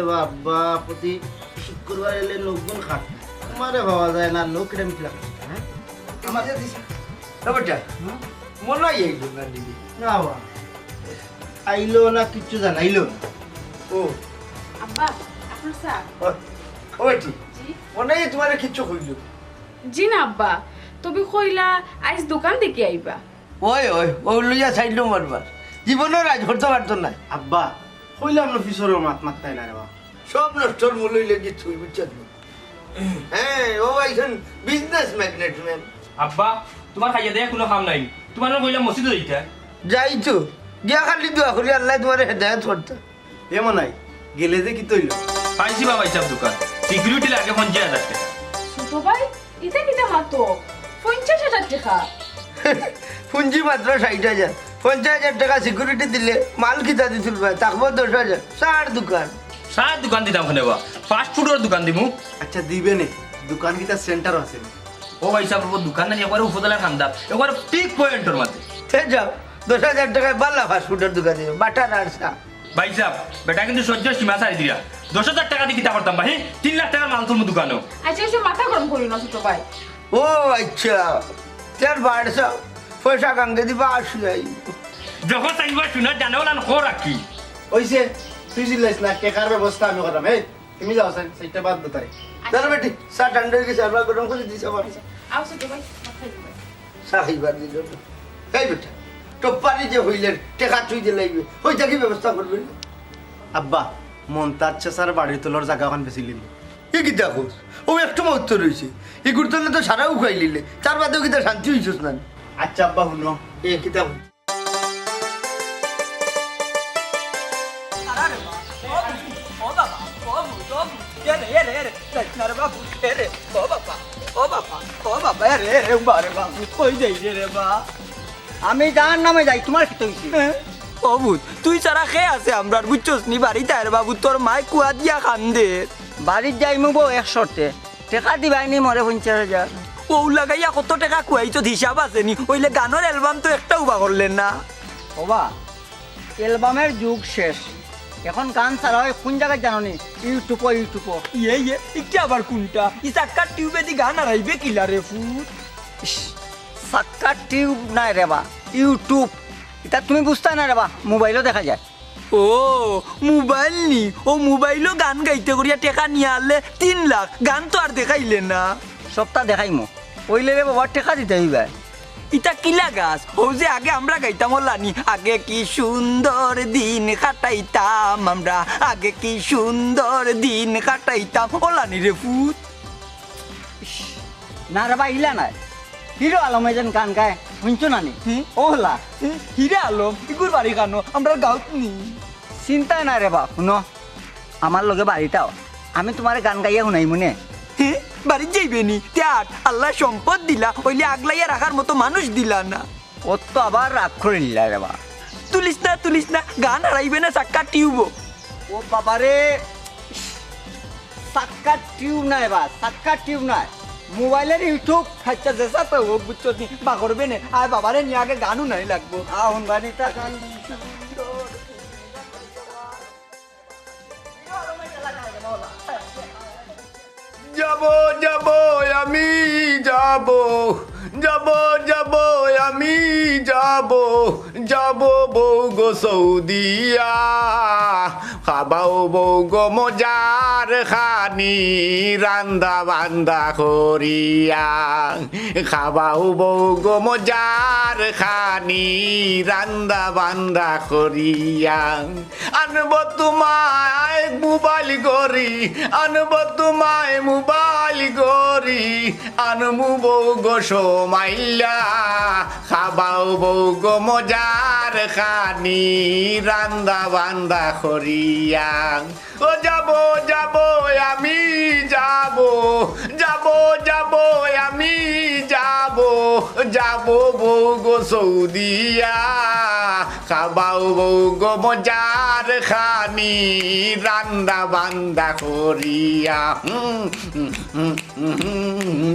দেবা আব্বা প্রতি শুক্রবার এলে লোকজন খাট আমারে ভাবা যায় না লোক রেম ফিলা হ্যাঁ আমার ব্যাপারটা মনে হয় এই না দিদি না বাবা আইলো না কিচ্ছু জানাইলো না ও আব্বা আপনার চা ও ঠিক জি মনে হয় তোমার কিচ্ছু হইল জি না আব্বা তুমি কইলা আজ দোকান থেকে আইবা ওই ওই ও লইয়া সাইড মারবার জীবনের রাজ করতে পারতো না আব্বা কইলাম না ফিসরের মাত মাত্তাই না রে বাবা সব নষ্টর মূল হইলে যে তুই বুঝছিস হ্যাঁ ও এখন বিজনেস ম্যাগনেট ম্যাম আব্বা তোমার খাইয়া দেয়া কোনো কাম নাই তোমার কইলা মসজিদে যাইতা যাই তো গিয়া খালি দোয়া করি আল্লাহ তোমার হেদায়ত করতে এমন নাই গেলে যে কি তৈল পাইছি বাবা হিসাব দোকান সিকিউরিটি লাগে 50,000 টাকা ছোট ভাই এটা কিটা মাতো 50,000 টাকা পুঞ্জি মাত্র 60,000 50,000 টাকা সিকিউরিটি দিলে মাল কিতা দিছিল ভাই থাকবো 10,000 সার দোকান সার দোকান দিতাম ওখানে বা ফাস্ট ফুডের দোকান দিমু আচ্ছা দিবে নে দোকান কিটা সেন্টার আছে ও ভাই সাহেব দোকান না একবার উপদলা খান্দা একবার পিক পয়েন্টের মধ্যে সে যাও 10,000 টাকায় বাল্লা ফাস্ট ফুডের দোকান দিবে বাটার আর চা ভাই সাহেব বেটা কিন্তু সহ্য সীমা ছাড়ি দিয়া 10,000 টাকা দিয়ে কিতা করতাম ভাই 3 লাখ টাকার মাল তুলমু দোকানও আচ্ছা এসে মাথা গরম করি না ছোট ভাই ও আচ্ছা তার বাড়ছ পয়সা গাঙ্গে দিবা আসি আই যখন চাইবা শুনে জানো না খো রাখি ওইছে তুই জিলাইস না টেকার ব্যবস্থা আমি করাম এই তুমি যাও সেইটা বাদ দো তারে চল বেটি চা ঠান্ডা হয়ে গেছে আমরা গরম করে দিছি আবার আও ছোট ভাই মাথায় দিবা চা খাইবার দিল এই বেটা টপ্পারি যে হইলেন টেকা চুই যে লাগবে ওইটা কি ব্যবস্থা করবেন আব্বা মন তার চেসার বাড়ির তোলার জায়গা ওখান বেছিলিন এ কি দেখো ও একটু মহত্ব রয়েছে এই গুরুত্বলে তো সারাও খাই লিলে তার বাদেও কিতা শান্তি হইছিস না আচ্ছা আব্বা শুনো এ কিতা আমি যার নামে যাই তোমার কি হইছে অবুত তুই ছাড়া খেয়ে আছে আমরা বুঝছস নি বাড়িতে আর বাবু তোর মায় কুয়া দিয়া খান্দে বাড়ির যাই মুবো 100 টাকা দিবাইনি মরে 50,000 ও লাগাইয়া কত টাকা কুয়াইছো হিসাব আছে নি ওইলে গানের অ্যালবাম তো একটাও বা করলেন না ওবা অ্যালবামের যুগ শেষ এখন গান ছাড়া হয় কোন জায়গায় জানো নি ইউটিউব ইয়ে একটি আবার কোনটা ই চাক্কার টিউবে দি গান আরাইবে কিলা রে ফুট সাক্কার টিউব নাই রে বা ইউটিউব এটা তুমি বুঝতে না রে বা মোবাইলও দেখা যায় ও মোবাইল নি ও মোবাইলও গান গাইতে করিয়া টেকা নিয়ে আনলে 3 লাখ গান তো আর দেখাইলে না সপ্তাহ দেখাইমো ওইলে রে বাবা টাকা দিতে হইবে ইটা কিলা গাছ ও যে আগে আমরা গাইতাম ওলানি আগে কি সুন্দর দিন কাটাইতাম আমরা আগে কি সুন্দর দিন কাটাইতাম ওলানি রে ফুট না রে বা ইলা নাই হিরো আলমে যেন গান গায় শুনছো না নি ওলা হিরে আলম ইগুর বাড়ি কানো আমরা গাঁত নি চিন্তা নাই রে বা শুনো আমার লগে বাড়িটাও আমি তোমার গান গাইয়া শুনাই মনে বাড়ি যাইবে নি ত্যাট আল্লাহ সম্পদ দিলা ওইলে আগলাইয়া রাখার মতো মানুষ দিলা না ও তো আবার রাগ করে নিলা রে বা তুলিস না গান হারাইবে না চাক্কা টিউব ও বাবারে সাক্কার টিউব নাই বা সাক্কার টিউব নাই মোবাইলের ইউটিউব আচ্ছা জেসা তো ও বুঝছো নি বা করবে না আর বাবারে নিয়ে আগে গানও নাই লাগবো আহুন বাড়িটা গান যাব যাব আমি যাব যাব যাব আমি যাব যাব বউ গো সৌদিয়া খাবাও বউ গো মজার খানি রান্দা বান্দা করিয়া খাবাও বউ গো মজার খানি রান্দা বান্দা করিয়া আনব তোমায় মোবাইল গরি আনব তোমায় মোবাইল গরি আনমু বউ গো সোমাইলা খাবাও বউ গো মজার খানি রান্দা বান্দা করিয়া ও যাব যাব আমি যাব যাব যাব আমি যাব যাব বউ গো সৌদিয়া খাবাও বউ গো মজার খানি রান্দা বান্দা করিয়া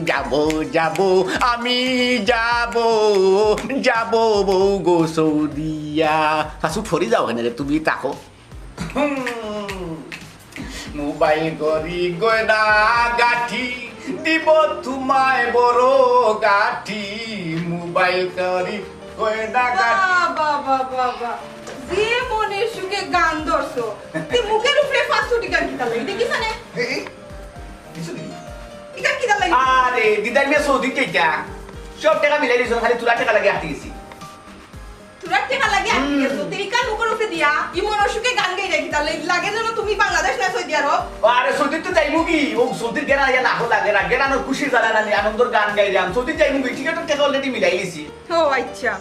যাব যাব আমি যাব যাব বউ গো সৌদিয়া কাছু ফরি যাও কেন তুমি তাকো মোবাইল করি গয়না গাঠি দিব তোমায় বড় গাঠি মোবাইল করি গয়না গাঠি বাবা বাবা যে মনের সুখে গান ধরছো তুই মুখের উপরে ফাঁসুটি গান কিতা লাগি দেখিস না এটা কিতা লাগি আরে দিদার মেয়ে সৌদি কেটা সব টাকা মিলাই দিছ খালি তোরা টাকা লাগে হাতে গেছি তোরা টাকা লাগে আইছো তুই কান মুখের উপরে দিয়া ই মনের সুখে গান গাই রাখি তাহলে লাগে যেন তুমি বাংলাদেশ না সৌদি আরব আরে সৌদি তো যাইমু কি ও সৌদির গেরা ইয়া না লাগে না গেরানোর খুশি জানা না আনন্দর গান গাই যাম সৌদি যাইমু কি টিকেটের টাকা অলরেডি মিলাই গেছি ও আচ্ছা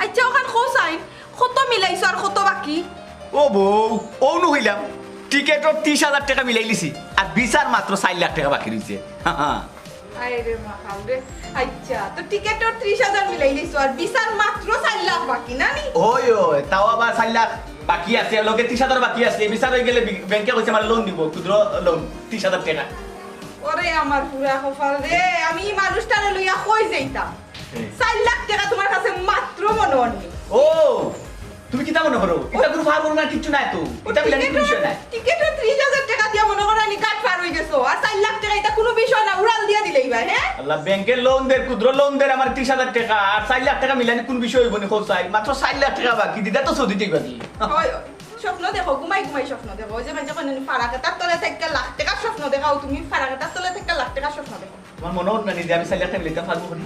আচ্ছা ওখান খোসাইন কত মিলাইছো আর কত বাকি ও বউ ও নু হইলাম টিকেটর 30,000 টাকা মিলাই লিছি আর ভিসার মাত্র 4 লাখ টাকা বাকি রইছে আরে রে মাহাল রে আচ্ছা তো টিকেটর 30,000 মিলাই লিছো আর ভিসার মাত্র 4 লাখ বাকি না নি ওই ওই তাও আবার 4 লাখ বাকি আছে লগে 30,000 বাকি আছে ভিসার হয়ে গেলে ব্যাংকে কইছে আমার লোন দিব ক্ষুদ্র লোন 30,000 টাকা ওরে আমার পুরা কপাল রে আমি মানুষটারে লইয়া কই যাইতাম 4 লাখ টাকা তোমার কাছে মাত্র মনে হয়নি ও তুমি কিতা মনে করো এটা কোনো ভাব না কিছু নাই তো এটা মিলানি কোনো বিষয় নাই টিকেটে 30,000 টাকা দিয়া মনে করো নি কাট পার হই গেছো আর 4 লাখ টাকা এটা কোনো বিষয় না উড়াল দিয়া দিলেই ভাই হ্যাঁ আল্লাহ ব্যাংকের লোন দের ক্ষুদ্র লোন দের আমার 30,000 টাকা আর 4 লাখ টাকা মিলানি কোন বিষয় হইব নি খোসাই মাত্র 4 লাখ টাকা বাকি দিদা তো সৌদিতেই বাকি হয় স্বপ্ন দেখো ঘুমাই ঘুমাই স্বপ্ন দেখো ওই যে মানে যখন ফারাকাতার তলে থেকে লাখ টাকা স্বপ্ন দেখাও তুমি ফারাকাতার তলে থেকে লাখ টাকা স্বপ্ন দেখো তোমার মনে হল না যে আমি 4 লাখ টাকা মিলাইতে পারবো করি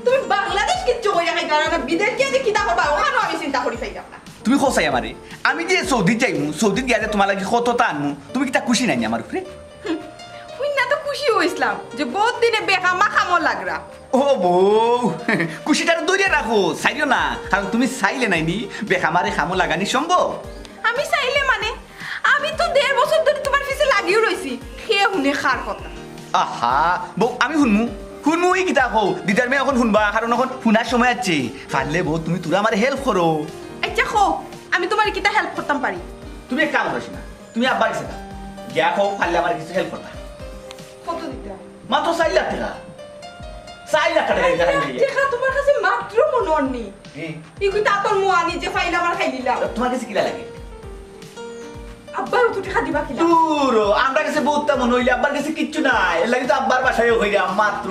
তুমি বাংলাদেশ কিচ্ছু কইরা খাইতা না বিদেশ গিয়ে যে কিতা করবা ওখানে আমি চিন্তা করি চাইতাম না তুমি খোসাই আমারে আমি যে সৌদি যাইমু সৌদি গিয়া যে তোমার লাগি কত তা আনমু তুমি কিতা খুশি নাই আমার উপরে হুই না তো খুশি হইছিলাম যে বহুত দিনে বেকামা খামো লাগরা ও বউ খুশিটা দূরে রাখো চাইও না কারণ তুমি চাইলে নাইনি বেকামারে খামো লাগানি সম্ভব আমি চাইলে মানে আমি তো 1.5 বছর ধরে তোমার পিছে লাগিও রইছি খেয়ে শুনে খার কথা আহা বউ আমি শুনমু শুনমু ই কিতা কও দিদার মেয়ে এখন শুনবা কারণ এখন শুনার সময় আছে পারলে বউ তুমি তোরা আমার হেল্প করো আচ্ছা খো আমি তোমার কিতা হেল্প করতাম পারি তুমি এক কাম করিস না তুমি আব্বার কাছে যাও গিয়া কও পারলে আমার কিছু হেল্প করতা কত দিতে মাত্র 4 লাখ টাকা 4 লাখ টাকা দিতে হবে টাকা তোমার কাছে মাত্র মনে হয়নি ইগু তা তোর মুয়ানি যে ফাইল আমার খাই দিলাম তোমার কাছে কি লাগে আব্বার তো টাকা দিবা কিলা দূর আমরা কাছে বহুত মন হইলে আব্বার কাছে কিচ্ছু নাই এর লাগি তো আব্বার বাসায় হইলাম মাত্র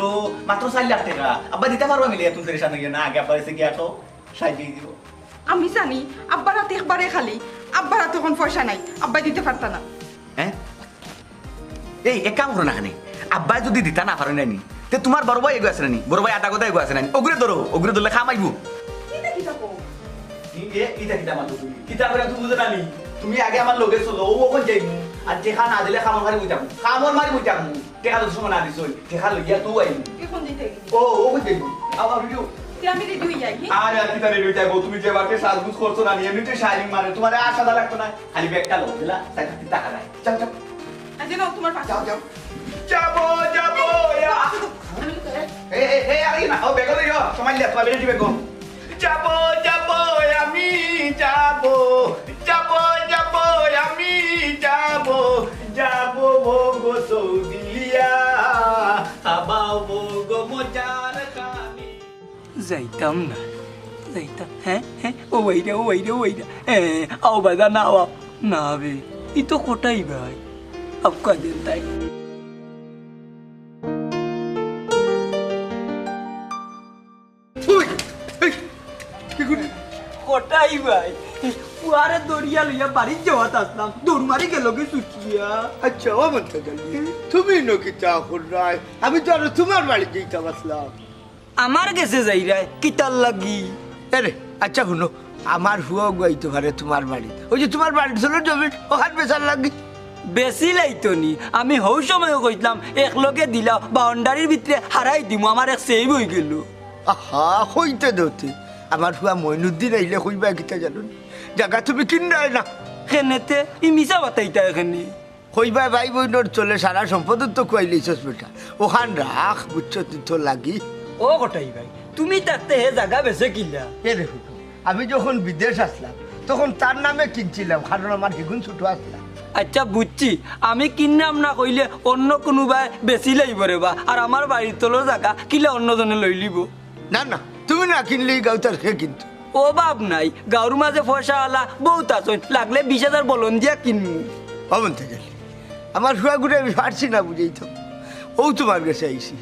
4 লাখ টাকা আব্বা দিতে পারবা মিলে তুমি তেরে সামনে গিয়ে না আগে আব্বার কাছে গিয়া কও সাইজে দিব আমি জানি আব্বার হাতে একবারে খালি আব্বার হাতে তখন পয়সা নাই আব্বা দিতে পারতা না হ্যাঁ এই এক কাম করো না খানে আব্বাই যদি দিতা না পারে নানি তে তোমার বড় ভাই এগো আছে নানি বড় ভাই আটা কথা এগো আছে নানি ওগুরে ধরলে খামাইবো কিটা কিটা কো ইটা কিটা মাতো তুমি কিটা করে তুমি বুঝো নানি তুমি আগে আমার লগে চলো ও কোন যাইবো আর টেকা না দিলে খামর মারি বুঝাম খামর মারি বুঝাম টেকা তো সময় না দিছই টেকা লইয়া তুই আইবো এখন দিতে ও কোন যাইবো আবার ভিডিও আমি রেডি হই যাই আরে আর কিটা রেডি যাইবো তুমি যে বাকে সাজগুজ করছো না এমনিতে শাইনিং মারে তোমার আশা লাগতো না খালি ব্যাগটা লো দিলা সাইডে টাকা নাই চল চল আজ নাও তোমার পাশে যাও যাবো ইয়া এই আরে না ও বেগো রে সময় লিয়া তুমি রেডি বেগো যাবো আমি যাবো আমি যাবো গো সৌদিয়া আবাও গো মজার খানি যাইতাম না যাইতাম হ্যাঁ ও ওইটা আও বাজা না আও না বে ই তো কোটাই ভাই আপকা দিন তাই কোটাই ভাই পুয়ারে দরিয়া লইয়া বাড়ি যাওয়াত আসলাম দৌড় মারি গেল কি সুচিয়া আচ্ছা ও মন্ত্র তুমি নকি চা রায় আমি তো আর তোমার বাড়ি যেতাম আসলাম আমার গেছে যাই রায় কিতার লাগি আরে আচ্ছা শুনো আমার হুয়া গাইতে পারে তোমার বাড়িতে ওই যে তোমার বাড়ি ছিল জমি ওখান বেচার লাগি বেশি লাইতো নি আমি হৌ সময় কইলাম একলগে দিলা বাউন্ডারির ভিতরে হারাই দিমু আমার এক সেভ হয়ে গেল আহা হইতে দতে আমার হুয়া মইনুদ্দিন আইলে কইবা কিতা জানুন জায়গা তুমি কিনাই না খেনেতে ই মিশা বাতাইতা এখানে কইবা ভাই বইনোর চলে সারা সম্পদ তো কইলিছস বেটা ওখান রাখ বুঝছো তো লাগি ও কটাই ভাই তুমি থাকতে হে জায়গা বেছে কিলা এ দেখো আমি যখন বিদেশ আসলাম তখন তার নামে কিনছিলাম কারণ আমার হিগুন ছোট আসলাম আচ্ছা বুঝছি আমি কিনলাম না কইলে অন্য কোনোবাই বেশি লাইব রে বা আর আমার বাড়ির তলোর জায়গা কিলে অন্যজনে লই লিব না না তুমি না কিনলেই গাউতার খেয়ে কিন্তু ও বাপ নাই গাঁর মাঝে পয়সা আলা বহুত আছেন লাগলে 20,000 বলন দিয়া কিনমু অবন থেকে আমার শুয়া ঘুরে আমি পারছি না বুঝেই তো ও তোমার কাছে আইসি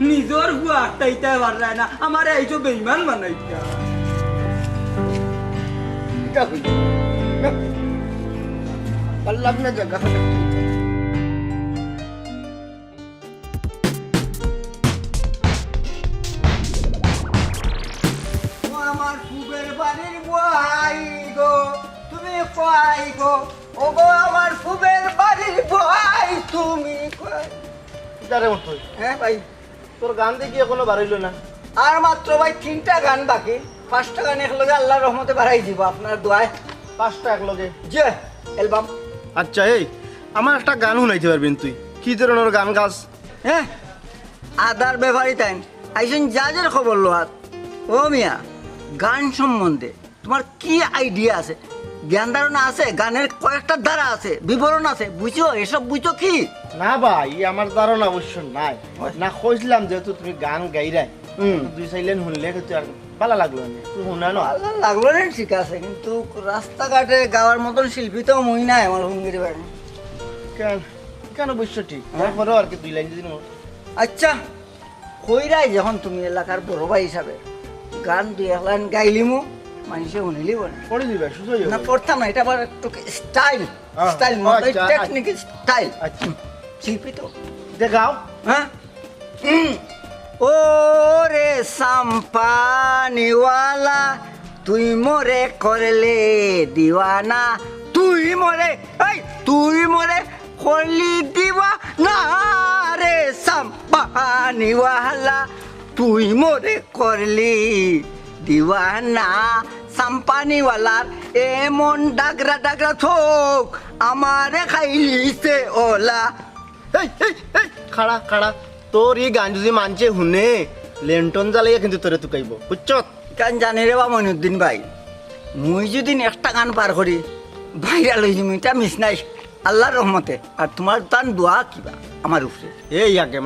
নিজর হুয়া আটটাইতে পারলাই না আমার এইসব বেইমান বানাইতা এটা হইল না, পারলাম না জায়গা আমার ফুবের বাড়ির বহাই গো তুমি কই গো ও গো আমার ফুবের বাড়ির বহাই তুমি কই কিতারে মতো হ্যাঁ ভাই তোর গান দেখি এখনো বাড়াইলো না আর মাত্র ভাই 3টা গান বাকি 5টা গান একলগে আল্লাহর রহমতে বাড়াই দিব আপনার দোয়ায় 5টা একলগে যে অ্যালবাম আচ্ছা এই আমার একটা গান শুনাইতে পারবেন তুই কি ধরনের গান গাছ হ্যাঁ আদার ব্যাপারই তাই আইসেন জাজের খবর লোহাত ও মিয়া গান সম্বন্ধে তোমার কি আইডিয়া আছে জ্ঞান ধারণা আছে গানের কয়েকটা ধারা আছে বিবরণ আছে বুঝছো এসব বুঝছো কি না ভাই আমার ধারণা অবশ্য নাই না কইছিলাম যেহেতু তুমি গান গাইরাই দুই চাইলেন শুনলে কিন্তু আর ভালো লাগলো না তুই শুনা না ভালো লাগলো না ঠিক আছে কিন্তু রাস্তাঘাটে গাওয়ার মতন শিল্পী তো মই নাই আমার হুঙ্গির বাড়ি কেন কেন বুঝছো ঠিক তারপরেও আর কি দুই লাইন যদি আচ্ছা কইরাই যখন তুমি এলাকার বড় ভাই হিসাবে গান দুই এক লাইন গাইলিমু মানুষে শুনিলি বলে পড়ে দিবে সুযোগ না পড়তাম না এটা আবার একটু স্টাইল স্টাইল আচ্ছা, টেকনিক স্টাইল আচ্ছা শিল্পী তো দেখাও হ্যাঁ ও রে সাম্পানিওয়ালা তুই মোরে করলে দিওয়ানা তুই মোরে করলি দিওয়ানা রে সাম্পানিওয়ালা তুই মোরে করলি দিওয়ানা সাম্পানিওয়ালার এমন ডাগরা ডাগরা থোক আমারে খাইলিছে ওলা এই এই এই খাড়া খাড়া তোর এই গান যদি মানছে শুনে লেন্টন জ্বালাইয়া কিন্তু তোরে তুকাইব বুঝছ গান জানি রে বা মইনুদ্দিন ভাই মুই যদি একটা গান পার করি ভাইরাল হয়ে যাবো এটা মিস নাই আল্লাহর রহমতে আর তোমার তান দোয়া কিবা আমার উপরে এই আগে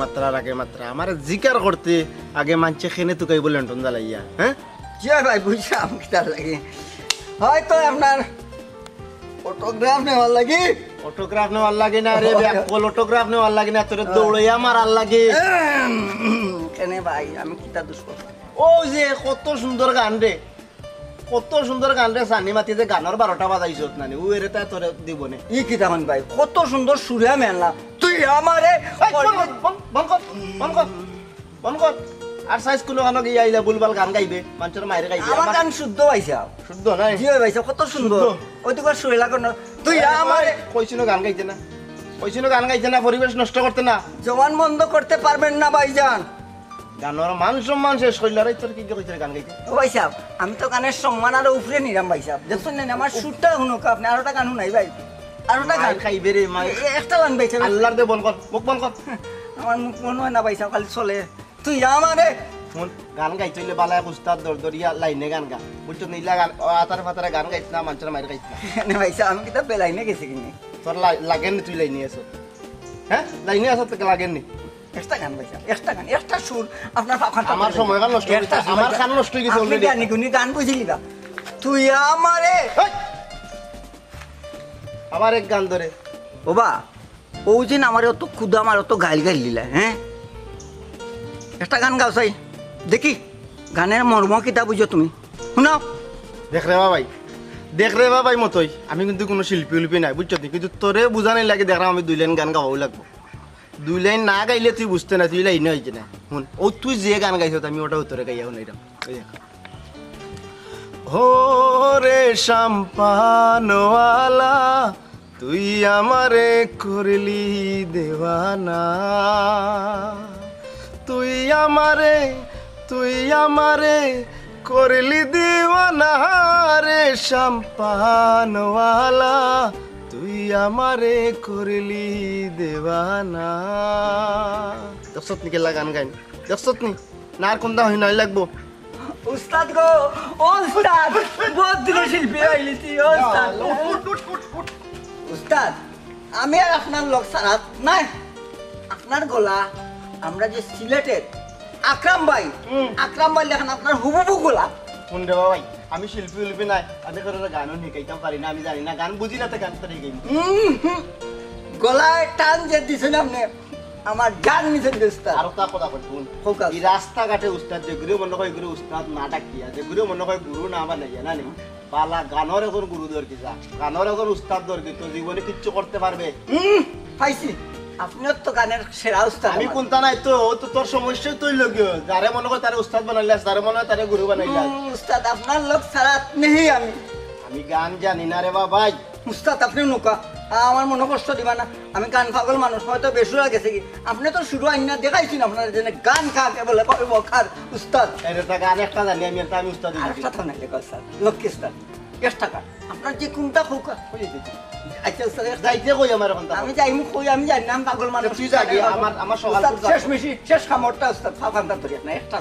মাত্রা আমার জিকার করতে আগে মানছে খেনে তুকাইব লেন্টন জ্বালাইয়া হ্যাঁ যে ভাই বুঝলাম কি তার লাগে হয়তো আপনার অটোগ্রাফ নেওয়ার লাগে অটোগ্রাফ নেওয়ার লাগে না রে ব্যাকল অটোগ্রাফ নেওয়ার লাগে না তোরে দৌড়াইয়া মারার লাগে কেন ভাই আমি কিতা দুষ করব ও যে কত সুন্দর গান রে সানি মাতি যে গানের 12টা বাজাইছত নানি ও এরে তা তোরে দিব নে ই কিতা মান ভাই কত সুন্দর সুরে মেলা তুই আমারে বন কর আর সাইজ কোনো গান গিয়ে আইলা বুলবাল গান গাইবে মানুষের মায়ের গাইবে আমার গান শুদ্ধ পাইছা শুদ্ধ নাই জি ভাইছা কত সুন্দর ওই তো সুরে লাগানো তুই আমারে কইছিনো গান গাইতে না পরিবেশ নষ্ট করতে না জবান বন্ধ করতে পারবেন না ভাইজান গানের মান সম্মান শেষ করলে আর তোর কি কইছে গান গাইতে ও ভাই সাহেব আমি তো গানের সম্মান আর উপরে নিলাম ভাই সাহেব দেখছেন না আমার সুরটা শুনুক আপনি আরোটা গান শুনাই ভাই আরোটা গান খাইবে রে মা একটা গান ভাই সাহেব আল্লাহর দে বন কর মুখ বন কর আমার মুখ মনে হয় না ভাই সাহেব খালি চলে তুই আমারে শুন গান গাইতে হইলে বালায় উস্তাদ দরদরিয়া লাইনে গান গা বুঝছো নীলা গান আতার ফাতারে গান গাইছ না মানুষের মায়ের গাইছ না ভাই সাহেব আমি কিতা বেলাইনে গেছি কিনে তোর লাগেন নি তুই লাইনে আছো হ্যাঁ লাইনে আছো তোকে লাগেন নি একটা গান ভাই সাহেব একটা গান একটা সুর আপনার পাখান আমার সময় গান নষ্ট হয়ে গেছে আমার গান নষ্ট হয়ে গেছে অলরেডি গানি গুনি গান বুঝিলি না তুই আমারে আবার এক গান ধরে ওবা ও যে আমার অত ক্ষুদা আমার অত গাইল গাইল দিলা হ্যাঁ একটা গান গাও চাই দেখি গানের মর্ম কিতা বুঝো তুমি শুনাও দেখ রে ভাই মতোই আমি কিন্তু কোনো শিল্পী নাই বুঝছো কিন্তু তোরে বুঝানোর লাগে দেখ আমি 2 লাইন গান গাওয়াও লাগবো 2 লাইন না গাইলে তুই বুঝতে না তুই লাইনে হয়েছে না শুন ও তুই যে গান গাইছ আমি ওটা উত্তরে গাইয়া শুনাইলাম হো রে শাম্পানওয়ালা তুই আমারে করলি দেওয়ানা তুই আমারে করলি দিওয়ানা রে শাম্পানওয়ালা তুই আমারে করলি দেওয়ানা দেখছত নি কেলা গান গাইন দেখছত নি না আর কোনটা হই নাই লাগবো উস্তাদ গো উস্তাদ বহুত দিনের শিল্পী আইলিছি উস্তাদ উস্তাদ আমি আর আপনার লোক সারাত নাই আপনার গলা আমরা যে সিলেটের আকরাম ভাই লেখেন আপনার হুবহু গলা শুন রে ভাই আমি শিল্পী নাই আমি করে গানও শিখাইতে পারি না আমি জানি না গান বুঝি না তো গান তো গাইব গলায় টান যে দিছেন আপনি আমার গান নিছেন উস্তাদ আর তা কথা কই শুন হোক আছে। এই রাস্তাঘাটে উস্তাদ যে গুরু মনে হয় গুরু উস্তাদ না ডাকিয়া যে গুরু মনে হয় গুরু না বানাই জানা নি পালা গানের এখন গুরু দরকি যা গানের এখন উস্তাদ দরকি তো জীবনে কিচ্ছু করতে পারবে পাইছি আপনিও তো গানের সেরা উস্তাদ আমি আমার। কোনটা নাই তো ও তো তোর সমস্যা তুই লগিও যারে মনে হয় তারে উস্তাদ বানাইলাস যারে মনে হয় তারে গুরু বানাইলাস উস্তাদ আপনার লোক ছাড়া নেই আমি আমি গান জানি না রে বাবাই উস্তাদ আপনি নৌকা আমার মনে কষ্ট দিবা না আমি গান পাগল মানুষ হয়তো বেসুরা গেছে কি আপনি তো শুরু আইনা দেখাইছেন আপনার জন্য গান কাকে বলে কইব কার উস্তাদ এটা গান একটা জানি আমি এটা আমি উস্তাদ আর একটা তো নাকি স্যার লক্ষ্মী উস্তাদ 10 টাকা আপনার যে কোনটা খোকা কই দিতে আচ্ছা উস্তাদ যাইতে কই আমার এখন আমি যাই মুখ কই আমি জানি না আমি পাগল মানুষ তুই যাবি, আমার সকাল উস্তাদ, করে শেষ মিশি শেষ খামরটা উস্তাদ ফাও খামটা ধরি না একটা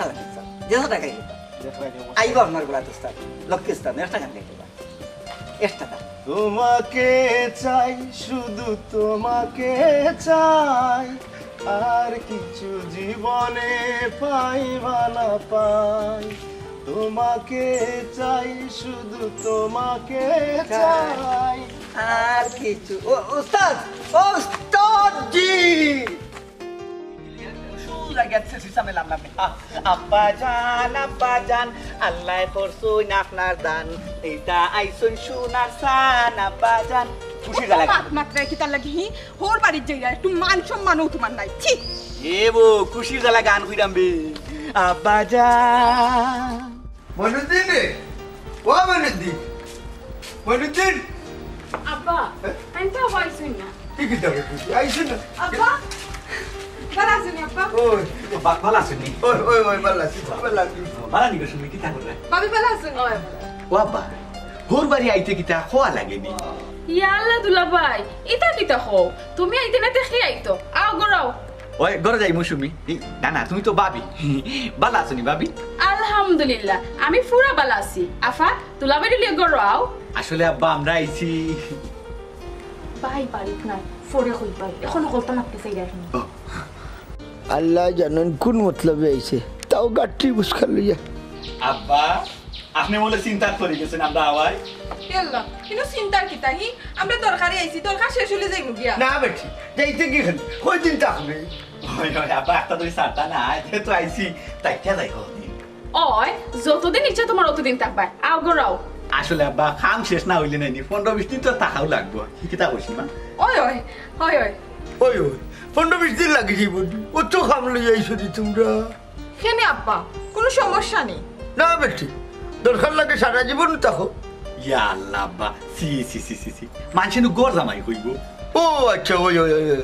লাগে স্যার 100 টাকা আইব আপনার গোলা উস্তাদ লক্ষ্মী উস্তাদ 1 টাকা দেখতে 1 টাকা তোমাকে চাই শুধু তোমাকে চাই আর কিছু জীবনে পাইবা না পাই তোমাকে চাই শুধু তোমাকে চাই আর কিছু উস্তাদ উস্তাদ জি আব্বা জান আল্লাহ করছুন আপনার দান এটা আইসুন সোনার সান আব্বা জান খুশি লাগে মাত্রা কি তার লাগি হোর বাড়ির যাইরা একটু মান সম্মানও তোমার নাই ছি এ বো খুশির জ্বালা গান কইরাম বে আব্বা জান মনুদ্দিন রে ও মনুদ্দিন মনুদ্দিন আব্বা আমি তো হইছই না কি কি যাবে তুই আইছ না আব্বা ভালো আছেন আব্বা ওই ভালো আছেন নি ওই বাল্লাসি বাল্লাসি ভালো নি শুনবি কি তা করে ভাবি ভালো আছেন ও আব্বা হোর বাড়ি আইতে কি তা খোয়া লাগেনি ইয়া আল্লাহ দুলাভাই এটা কিতা হও তুমি আইতে না দেখি আইতো আও গরাও ওই ঘরে যাই মৌসুমি না না তুমি তো ভাবি ভালো আছো নি ভাবি আলহামদুলিল্লাহ আমি পুরা বালা আছি আফা দুলাভাই লিয়ে গরাও আসলে আব্বা আমরা আইছি বাই বাড়িত নাই ফরে কই বাই এখন কলতা মারতে চাই রাখনি আল্লাহ জানেন কোন মতলবে আইছে তাও গাঠি বুসখাল লইয়া আব্বা আপনি বলে চিন্তা করে গেছেন আমরা আওয়াই কেল্লা কিন্তু চিন্তার কি তাহি আমরা দরকারি আইছি দরকার শেষ হলে যাইমু গিয়া না বেটি যাইতে কি খালি কই দিন থাকবে ওই ওই আব্বা একটা দুই সারটা না যেহেতু আইছি তাই কে যাই কদিন ওই যতদিন ইচ্ছা তোমার অতদিন থাকবা আও গরাও আসলে আব্বা খাম শেষ না হইলে নাইনি 15-20 দিন তো থাকাও লাগবো কি তা কইছি মা ওই ওই ওই ওই ওই ওই 15-20 দিন লাগে যাইব ও তো খাম লই আইছো দি তোমরা কেনে আব্বা কোনো সমস্যা নেই না বেটি দরকার লাগে সারা জীবন থাকো ইয়া আল্লাহ আব্বা সি সি সি সি সি মানুষের গড় জামাই হইব ও আচ্ছা ওই ওই ওই, ওই।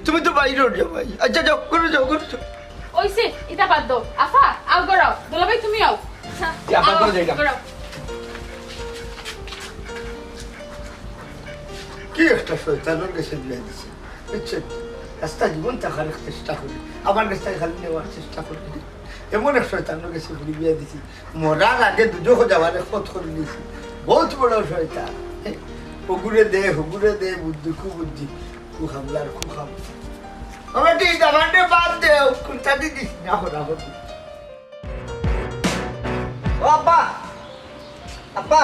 তুমি তো বাইরে যাবাই আচ্ছা যাও করে যাও করে যাও। ওইসে এটা বাদ দাও আফা আও গরাও দুলাভাই তুমি আও আব্বা করে যাইলাম গরাও কি একটা শয়তানের কাছে বিয়ে দিছে বুঝছেন রাস্তা জীবন থাকার চেষ্টা করি আমার কাছে খালি নেওয়ার চেষ্টা করি এমন এক শয়তানের কাছে বিয়ে দিছি মরার আগে দুজো যাওয়ার খত করে দিয়েছি বহুত বড় শয়তান হুগুরে দে বুদ্ধি খুব হামলার খুব হাম আমার ঠিক দামান্ডে বাদ দেও কোনটা দিস না হরা হর ও আব্বা আব্বা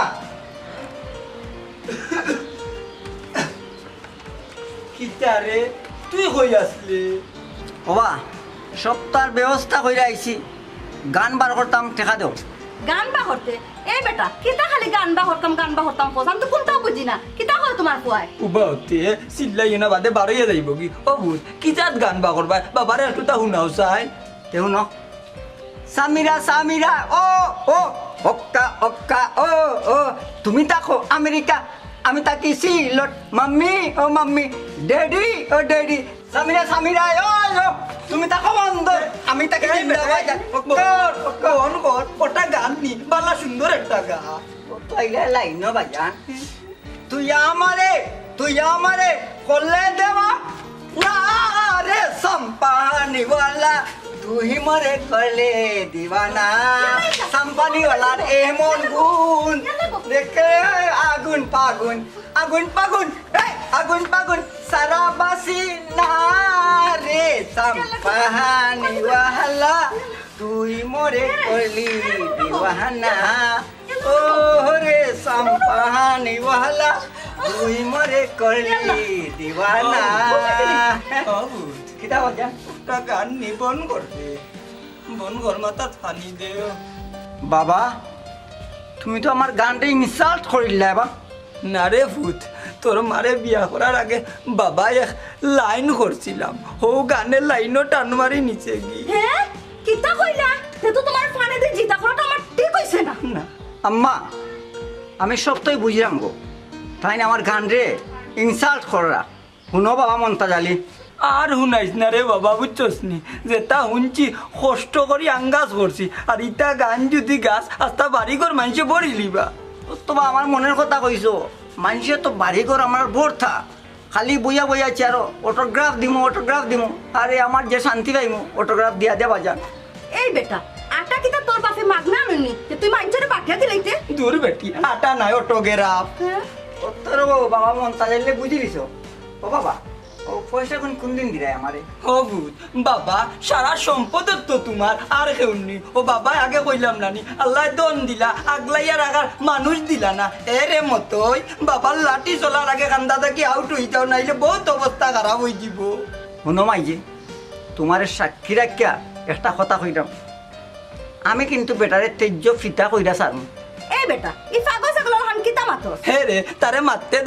কিতারে তুই কই আসলি বাবা সপ্তাহের ব্যবস্থা কইরা আইছি গান বার করতাম টেকা দেও গান বা করতে এই বেটা কিতা খালি গান বা হরতাম কোস আমি তো কোনটাও বুঝি না কিতা হয় তোমার কুয়ায় উবা হতে চিল্লাই না বাদে বারইয়া যাইব কি ও বুঝ কি জাত গান বা করবা বাবারে একটু তা শুনাও চাই কেউ ন সামিরা ও অক্কা ও তুমি তাকো আমেরিকা আমি তাকি সিলট মাম্মি ড্যাডি সামিরা ও তুমি তাকো বন্দর আমি তাকি জিন্দাবাদ কোন কর ওটা গান নি বালা সুন্দর একটা গা তাইলে লাইন বাজান তুই আমারে করলে দেওয়া না রে সম্পানিওয়ালা তুই মরে করলে দিবানা সম্পানিওয়ালার এমন গুণ দেখে আগুন পাগুন সারাবাসি না রে সম্পানিওয়ালা তুই মরে করলি দিবানা ও রে সম্পানিওয়ালা তুই মরে করলি দিওয়ানা কিতা বাজা একটা গান নি বন করতে বন ঘর মাথা ফানি দে বাবা তুমি তো আমার গানটা ইনসাল্ট করিলা বা না রে ভূত তোর মারে বিয়া করার আগে বাবা এক লাইন করছিলাম ও গানের লাইনও টান মারি নিচে গিয়ে হ্যাঁ কিতা কইলা তে তো তোমার ফানে দিয়ে জিতা করাটা আমার ঠিক হইছে না না আম্মা আমি সবটাই বুঝলাম গো তাই না আমার গান রে ইনসাল্ট করা শুনো বাবা মন্তাজ আলী আর শুনাইস না রে বাবা বুঝছস নি যেটা শুনছি কষ্ট করি আঙ্গাজ করছি আর ইটা গান যদি গাছ আস্তা বাড়ি ঘর মানুষে বড়ি লিবা তো আমার মনের কথা কইছো মানুষে তো বাড়ি ঘর আমার ভর্তা খালি বইয়া বইয়া আছে আর অটোগ্রাফ দিমু আরে আমার যে শান্তি পাইমু অটোগ্রাফ দিয়া দে বাজান এই বেটা আটা কিতা তোর বাপে মাগনা আনুনি যে তুই মানুষের পাঠিয়ে দিলাইতে দূর বেটি আটা নাই অটোগ্রাফ হ্যাঁ তোর বাবা মন্তাজ আলী বুঝি দিছ ও বাবা ও পয়সা কোন দিন দিলাই আমারে ও ভূত বাবা সারা সম্পদ তো তোমার আর কেউ নি ও বাবা আগে কইলাম নানি আল্লাহ দন দিলা আগলাইয়া রাখার মানুষ দিলা না এরে মতোই বাবার লাঠি চলার আগে কান্দা থাকি আউট হইতাও নাইলে বহুত অবস্থা খারাপ হয়ে যাব শুনো মাইজি তোমার সাক্ষী রাখিয়া একটা কথা কইলাম আমি কিন্তু বেটারে তেজ্য ফিতা কইরা সারমু এই বেটা এই পাগল ছাগলের হান কিতা মাতস হে রে তারে মারতে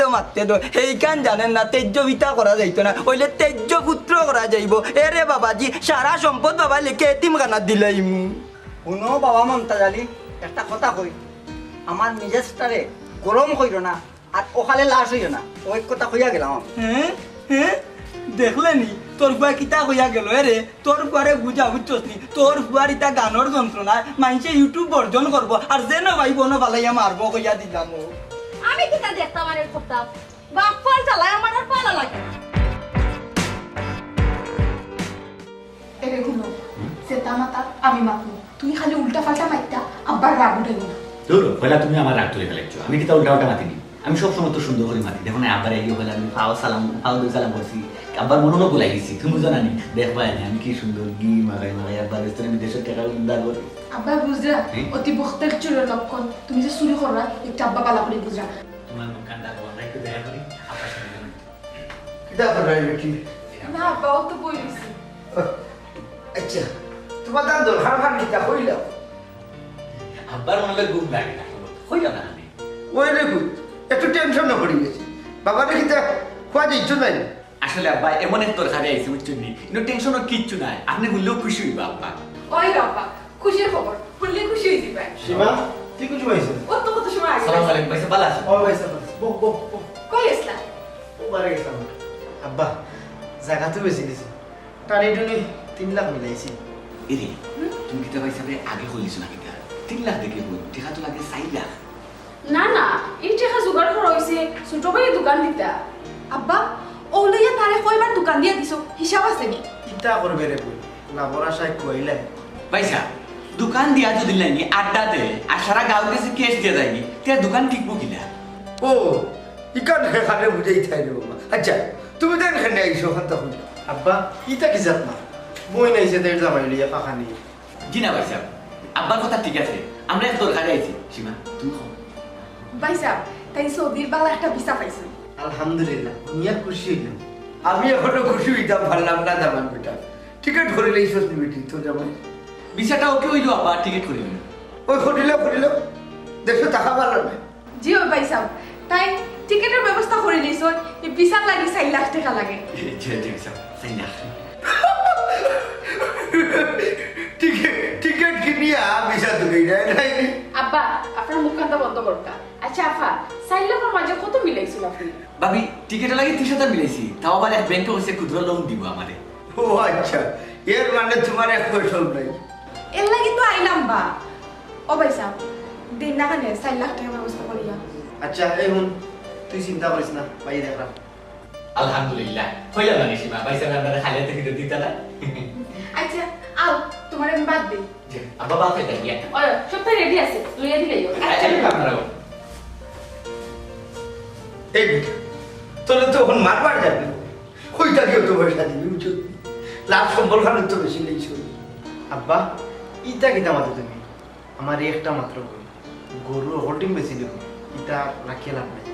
দো এইখান জানেন না তেজ্য ভিতা করা যাইতো না ওইলে তেজ্য পুত্র করা যাইব এরে বাবাজি সারা সম্পদ বাবা লিখে এতিম খানা দিলাইমু শুনো বাবা মমতাজ আলী একটা কথা কই আমার মেজাজটারে গরম কইর না আর ওখালে লাশ হইও না ওই কথা কইয়া গেলাম আমি। হ্যাঁ হ্যাঁ দেখলে নি তোর বুয়া কিতা হইয়া গেল এরে তোর বুয়ারে বুঝা বুঝছস নি তোর বুয়ার ইটা গানোর যন্ত্রণা মানুষে ইউটিউব বর্জন করবো আর যেন ভাইব না ভালাইয়া মারবো কইয়া দিলাম ও আমি কিতা দেখতাম আর এর কথা বাপ ফল চালায় আমার আর পালা লাগে এরে গুলো সেটা মাতা আমি মাতমু তুমি খালি উল্টা পাল্টা মাইতা আব্বার রাগ উঠে গেল দূর পয়লা তুমি আমার রাগ তুলে ফেলেছো আমি কি তা উল্টা উল্টা মাতিনি আমি সবসময় তো সুন্দর করে মাতি দেখো না আব্বার এগিয়ে বলে আমি ফাও দুই সালাম করছি আব্বার মনোনো গোলাই গেছি তুমি জানা নি দেখবা না আমি কি সুন্দর গি মাগাই আব্বার রেস্টুরেন্ট বিদেশের টাকা উদ্ধার করি আব্বা বুঝরা অতি বখতের চুরের লক্ষণ তুমি যে চুরি করবা একটা আব্বা বালা করে বুঝরা তোমার মুখ কান্দার বন্ধ একটু দেখা করি আপনার সাথে কিতা করাই বেটি না আব্বা ও তো বই দিছি আচ্ছা তোমার দাম দরকার খান কিতা কইলাম আব্বার মনে ঘুম লাগে না হইল না আমি ওই রে গুড একটু টেনশন না পড়ে গেছে বাবারে কিতা খোয়া দিচ্ছ নাই আসলে আব্বা এমন এক তরকারি আইছে বুঝছেন নি কিন্তু টেনশনও কিচ্ছু নাই আপনি বললেও খুশি হইবা আব্বা ওই আব্বা খুশির খবর শুনলে খুশি হয়ে যাবে সীমা তুই কিছু পাইছিস ও তো কত সময় আগে সালাম আলাইকুম ভাই ভালো আছেন ও ভাইসা বহ বহ বহ কই আসলা ও বারে গেছিলাম আব্বা জায়গা তো বেশি দিছি টানি টুনি 3 লাখ মিলাইছি এরে তুমি কিতা ভাই সাহেব আগে কইলিস না কিতা 3 লাখ দেখে বল টাকা তো লাগে 4 লাখ না না এই টাকা জোগাড় করা হইছে ছোট ভাই দোকান দিতা আব্বা ও লইয়া তারে কয়বার দোকান দিয়া দিছো হিসাব আছে নি কিতা করবে রে বই লাভর আশায় কইলাই ভাই সাহেব দোকান দিয়া যদি লাইনি আড্ডা দে আর সারা গাঁও কাছে কেস দিয়ে যায়নি তে দোকান ঠিকবো কিনা ও ইকান এখানে বুঝাই থাই রে বাবা আচ্ছা তুমি দেন এখানে আইসো খান তখন আব্বা ইটা কি জাত না বই নাইছে দের জামাই লিয়া পাখানি জি না ভাই সাহেব আব্বার কথা ঠিক আছে আমরা এক দরকারে আইছি সীমা তুমি খাও ভাই সাহেব তাই সৌদির বালা একটা ভিসা পাইছে আলহামদুলিল্লাহ নিয়া খুশি হইলাম আমি এখনো খুশি হইতাম পারলাম না জামান বেটা টিকিট করে লইছস নি বেটি তো জামাই ভিসাটা ওকে হইলো আব্বা টিকিট করে দিন ওই হোটেলে দেখো টাকা পারলাম না জি ও ভাই সাহেব তাই টিকেটের ব্যবস্থা করে দিছ এই ভিসা লাগি 4 লাখ টাকা লাগে জি সাহেব সাই না টিকিট কিনিয়া ভিসা তুলি নাই আব্বা আপনার মুখ কান্দা বন্ধ করতা আচ্ছা আফা 4 লাখের মাঝে কত মিলাইছিল আপনি ভাবি টিকিটে লাগে 30,000 মিলাইছি তাও আবার এক ব্যাংকে হইছে ক্ষুদ্র লোন দিব আমারে ও আচ্ছা এর মানে তোমার এক পয়সা নাই এর লাগি তো আইলাম বা ও ভাই সাহেব দিন না কানে 4 লাখ টাকা ব্যবস্থা করিয়া আচ্ছা এই হুন তুই চিন্তা করিস না ভাই দেখলাম আলহামদুলিল্লাহ হইলো না সীমা ভাই সাহেব আপনারা খালি হাতে ফিরে দিতে না আচ্ছা আও তোমার আমি বাদ দে জি আব্বা বাপে তাই গিয়া ও সবটা রেডি আছে লইয়া দিলাইও আচ্ছা আপনারা এই বেটা তোরা তো এখন মারবার যাবি কইটা দিও তো পয়সা দিবি বুঝছো লাভ সম্বল খানের তো বেশি নেই আব্বা ইটা কিতা মাত্র তুমি আমার একটা মাত্র গরু হোল্ডিং বেশি দেবো ইটা রাখিয়ে লাভ নাই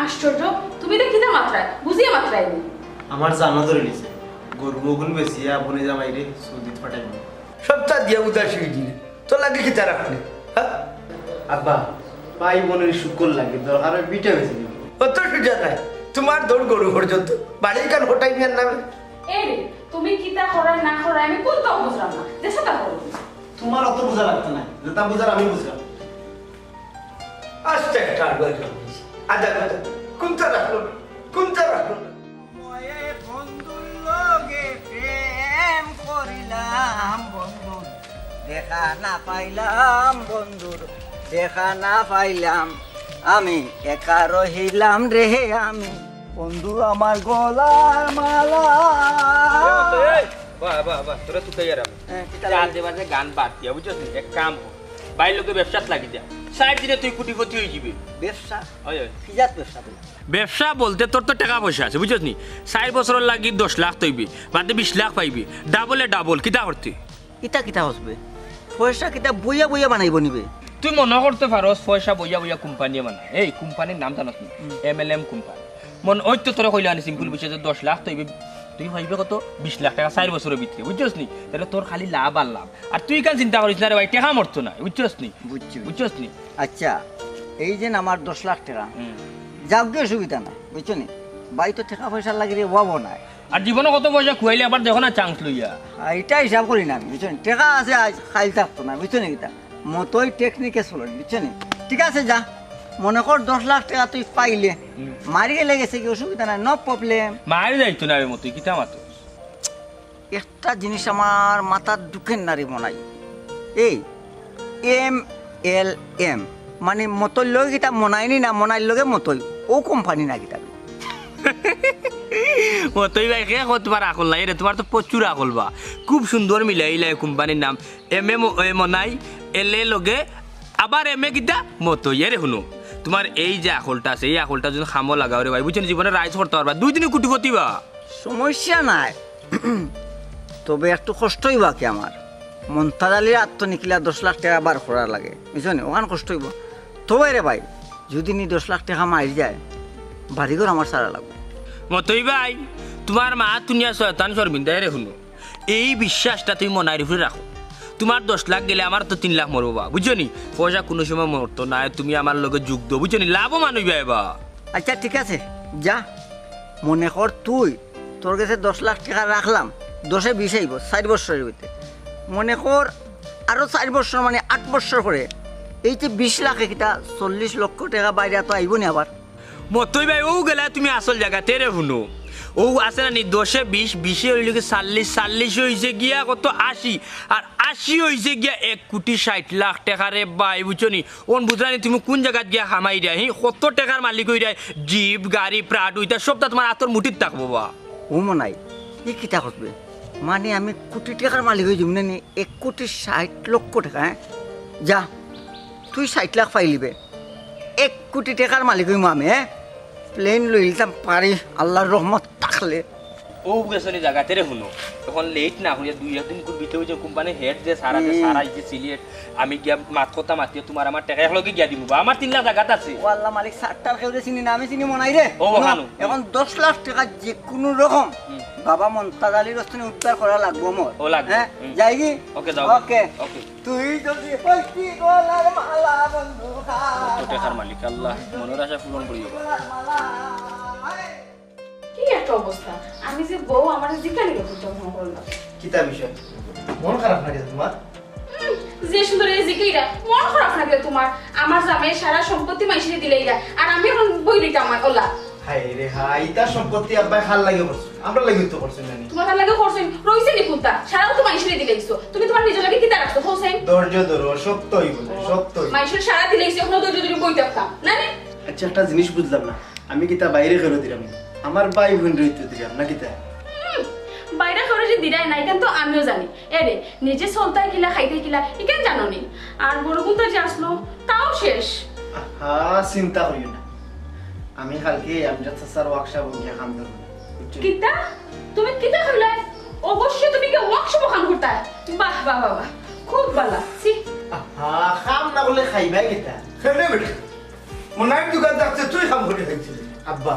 আশ্চর্য, তুমি তো কিতা মাত্রায় বুঝিয়ে মাত্রায় নি। আমার জানা ধরে নিছে গরু মগুন বেশি আপনি জামাই রে সৌদি পাঠাইব সবটা দিয়া উদাস হয়ে দিলে তোর লাগে কি তারা রাখলে হ্যাঁ আব্বা ভাই বোনের শুকর লাগে দরকার হয় পিঠে বেশি দিব অত সুজা নাই তোমার দৌড় গরু পর্যন্ত বাড়ির কান হোটাই নিয়ে নামে এই রে, তুমি কিতা করায় না করায় আমি কোনটাও বুঝলাম না, যেটা তা করো। তোমার অত বোঝা লাগতো না যেটা বুঝার আমি বুঝলাম আস্তে একটা আড়বাই আদা আদা কোনটা রাখলো কোনটা রাখলো বন্ধুর লগে প্রেম করিলাম বন্ধু দেখা না পাইলাম বন্ধুর দেখা না পাইলাম আমি একা রহিলাম রে আমি বন্ধু আমার গলার মালা বাহ বাহ বাহ, তোরা তো তৈরি হ্যাঁ, কিতা রাত দেবারে গান বাদ দিয়া বুঝছিস এক কাম কর, বাইর লোকে ব্যবসাত লাগি যা, 60 দিনে তুই কোটিপতি হয়ে যাবি। ব্যবসা হয় হয়। কি জাত ব্যবসা বলে? ব্যবসা বলতে তোর তো টাকা পয়সা আছে বুঝছিস নি, 4 বছরের লাগি 10 লাখ তৈবি, বাদে 20 লাখ পাইবি, ডাবলে ডাবল কিতা করতে। কিতা কিতা হসবে পয়সা কিতা বইয়া বইয়া বানাইব নিবে তুই মনে করতে পারস পয়সা বইয়া বইয়া কোম্পানি মানে, এই কোম্পানির নাম জানাস নি, MLM কোম্পানি। মন ওই তো তোরা কইলা আনি সিম্পল বিষয় যে 10 লাখ তৈবি, তুই ভাইবে কত 20 লাখ টাকা 4 বছরের ভিতরে বুঝছিস নি, তাহলে তোর খালি লাভ আর লাভ। আর তুই কেন চিন্তা করিস না রে ভাই, টাকা মরতো না বুঝছিস নি, বুঝছি বুঝছিস নি। আচ্ছা এই যে আমার 10 লাখ টাকা যাওগে সুবিধা নাই বুঝছো নি বাই তো টাকা পয়সা লাগিয়ে ওয়াবো নাই আর জীবনে কত পয়সা খুয়াইলে আবার দেখো না চান্স লইয়া। এটা হিসাব করি না আমি বুঝছো নি টাকা আছে আজ খাইল থাকতো না বুঝছো নি কিতা মতোই টেকনিকে চলো বুঝছো নি ঠিক আছে যা মনে কর 10 লাখ টাকা তুই পাইলে মারিয়ে লেগেছে কি অসুবিধা নাই নো প্রবলেম মারি যাইতো না রে মতো কিতা মাতো। একটা জিনিস আমার মাথার দুঃখের নারী মনাই এই MLM মানে মতোর লগে কিতা মনাইনি না মনাইর লগে মতোই ও কোম্পানি না কিতা মতই ভাই কে তোমার আকল নাই রে, তোমার তো প্রচুর আকল বা, খুব সুন্দর মিলাইলা কোম্পানির নাম মনাই এলে লগে আবার কিতা মতই রে শুনো। তোমার এই যে আকলটা আছে এই আকলটা যদি খামো লাগাও রে ভাই বুঝছেন জীবনে রাইজ করতে পারবা, 2 দিনে কোটিপতি বা। সমস্যা নাই তবে একটু কষ্ট হইবা কি আমার মন্তাজালির আত্মনিকিলা 10 লাখ টাকা বার করা লাগে বুঝছো নি ওখান কষ্ট হইব তবে রে ভাই যদি নি 10 লাখ টাকা মারি যায় বাড়িঘর আমার সারা লাগবে মতই ভাই তোমার মা তুনিয়া শয়তান শর্মিন্দায় রে শুনো, এই বিশ্বাসটা তুমি মনাই রেখে রাখো। তোমার 10 লাখ গেলে আমার তো 3 লাখ মরবো বা বুঝছো নি, পয়সা কোনো সময় মরতো না, তুমি আমার লগে যোগ দো বুঝছো নি, লাভও মানুষ বা। আচ্ছা ঠিক আছে যা মনে কর তুই তোর কাছে 10 লাখ টাকা রাখলাম 10-এ 20 আইব 4 বছরের ভিতরে মনে কর আরো 4 বছর মানে 8 বছর করে এই যে 20 লাখে কিটা 40 লক্ষ টাকা বাইরে তো আইব নি আবার মতই ভাই ও গেলা তুমি আসল জায়গাতে রে শুনো, ও আছে না নি 10-এ 20, 20-এ হইলে 40, 40 হইছে গিয়া কত 80, আর 80 হইছে গিয়া 1,60,00,000 টাকা রে ভাই বুঝছো নি। ওন বুঝলানি তুমি কোন জায়গাত গিয়া খামাই দেয় কত টাকার মালিক হই যায়, জিপ গাড়ি প্রাডু এটা সবটা তোমার হাতের মুঠিত থাকবো বা। ও মনাই এই কিতা করবে মানে আমি কোটি টাকার মালিক হয়ে যাবো না 1,60,00,000 টাকা হ্যাঁ যা তুই 60 লাখ পাইলিবে 1 কোটি টাকার মালিক হইম আমি হ্যাঁ প্লেন লই লিতাম পারি আল্লাহর রহমত থাকলে ও গেছে নি জায়গাতে রে শুনো, এখন লেট না হইয়া 2 দিন ভিতরে যে কোম্পানি হেড যে সারা যে সিলিয়েট আমি গিয়া মাত কথা মাতিয়ে তোমার আমার টাকা একলগে গিয়া দিব বা, আমার 3 লাখ জায়গাত আছে। ও আল্লাহ মালিক 60টার কেউ চিনি না আমি চিনি মনাই রে ও হানু এখন 10 লাখ টাকা যে কোনো রকম বাবা মন্তাজ আলীর রস্তনে উদ্ধার করা লাগবো মোর ও লাগবে হ্যাঁ যাই কি ওকে যাও ওকে ওকে। তুই যদি হইতি গলার মালা বন্ধু কত টাকার মালিক আল্লাহ মনের আশা পূরণ করিও। কি একটা অবস্থা, আমি যে বউ আমার জিকানি করতে মনে করলাম। কিতা বিষয় মন খারাপ লাগে তোমার যে সুন্দর এই জিকাইরা মন খারাপ না গেলে তোমার, আমার জামাই সারা সম্পত্তি মাইসিরে দিলেইরা আর আমি এখন বই দিতে আমার ওলা। হাই রে হাই তার সম্পত্তি আব্বাই খাল লাগে করছো আমরা লাগি তো করছো না তোমার লাগে করছেন রইছে নি কোনটা সারা তো মাইসিরে দিলেইছো, তুমি তোমার নিজের লাগে কিতা রাখছো হোসেন? ধৈর্য ধরো সত্যই বলে সত্যই। মাইসির সারা দিলেইছো এখন ধৈর্য ধরে বই থাকতাম না না। আচ্ছা একটা জিনিস বুঝলাম না, আমি কিতা বাইরে করে দিলাম আমার ভাই বোন রইতে দিলাম না কিতা বাইরে করে যে দিরাই না এখান তো আমিও জানি এরে নিজে চলতাই কিলা খাইতে কিলা এখান জানো নি, আর বড় কোনটা যে আসলো তাও শেষ। হ্যাঁ চিন্তা করিও না, আমি কালকে আমজাদ স্যার ওয়ার্কশপ গিয়ে কাম করব। কিতা তুমি কিতা হইলা? অবশ্যই তুমি কি ওয়ার্কশপ কাম করতা? বাহ বাহ বাহ বাহ, খুব ভালো সি। হ্যাঁ কাম না করলে খাইবাই কিতা খেলে বেটা মনাই দোকান থাকতে তুই কাম করে খাইছিলি আব্বা